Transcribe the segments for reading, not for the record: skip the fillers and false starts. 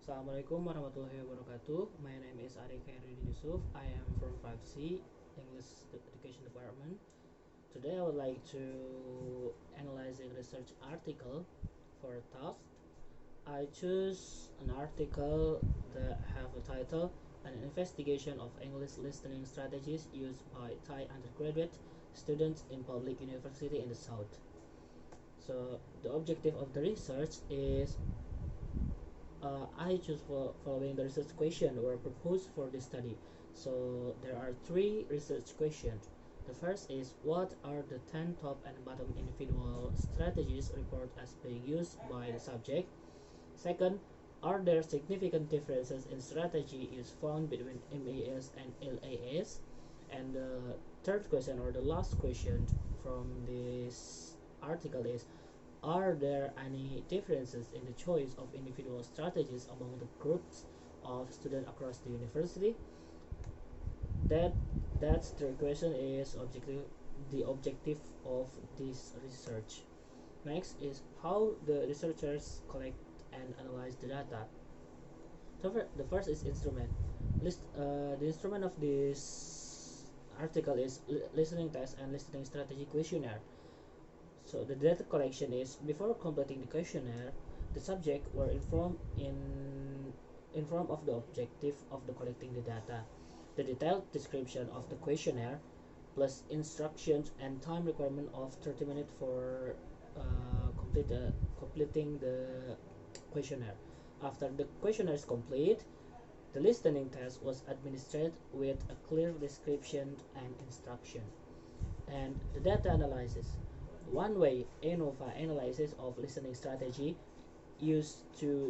Assalamualaikum warahmatullahi wabarakatuh. My name is Ari Khairuddin Yusuf. I am from 5C English Education Department. Today I would like to analyze a research article for a task. I choose an article that have a title An Investigation of English Listening Strategies Used by Thai Undergraduate Students in Public University in the South. So the objective of the research is I choose for following the research question were proposed for this study. So there are three research questions. The first is what are the 10 top and bottom individual strategies reported as being used by the subject? Second, are there significant differences in strategy is found between MAS and LAS? And the third question or the last question from this article is are there any differences in the choice of individual strategies among the groups of students across the university? That's the question is the objective of this research. Next is how the researchers collect and analyze the data. The first is instrument. The instrument of this article is listening test and listening strategy questionnaire. So the data collection is before completing the questionnaire, the subject were informed of the objective of the collecting the data, the detailed description of the questionnaire, plus instructions and time requirement of 30 minutes for completing the questionnaire. After the questionnaire is complete, the listening test was administered with a clear description and instruction. And the data analysis. One way ANOVA analysis of listening strategy used to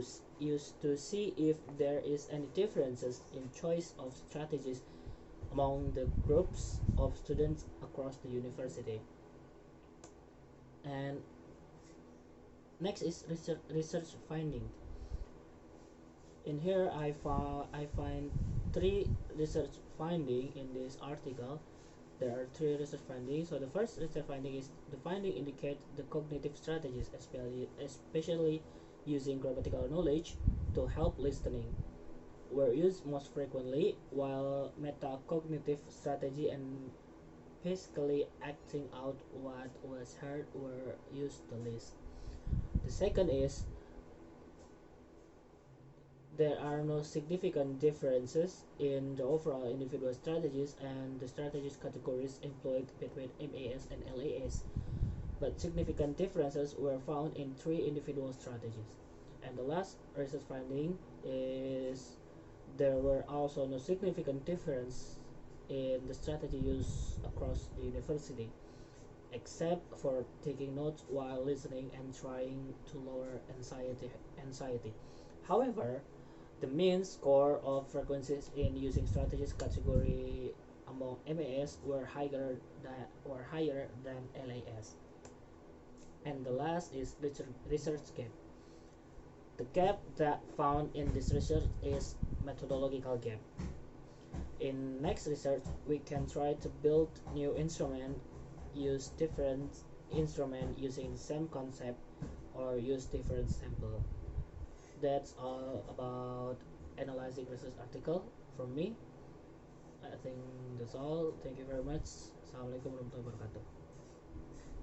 see if there is any differences in choice of strategies among the groups of students across the university. And next is research finding. In here I find three research finding in this article. There are three research findings. So the first research finding is the finding indicate the cognitive strategies, especially using grammatical knowledge to help listening, were used most frequently, while metacognitive strategy and basically acting out what was heard were used the least. The second is there are no significant differences in the overall individual strategies and the strategies categories employed between MAS and LAS, but significant differences were found in three individual strategies. And the last research finding is there were also no significant difference in the strategy used across the university, except for taking notes while listening and trying to lower anxiety. However, the mean score of frequencies in using strategies category among MAS were higher than LAS. And the last is research gap. The gap that found in this research is methodological gap. In next research, we can try to build new instrument, use different instrument using the same concept, or use different sample. That's all about analyzing research article from me. I think that's all. Thank you very much. Assalamualaikum warahmatullahi wabarakatuh.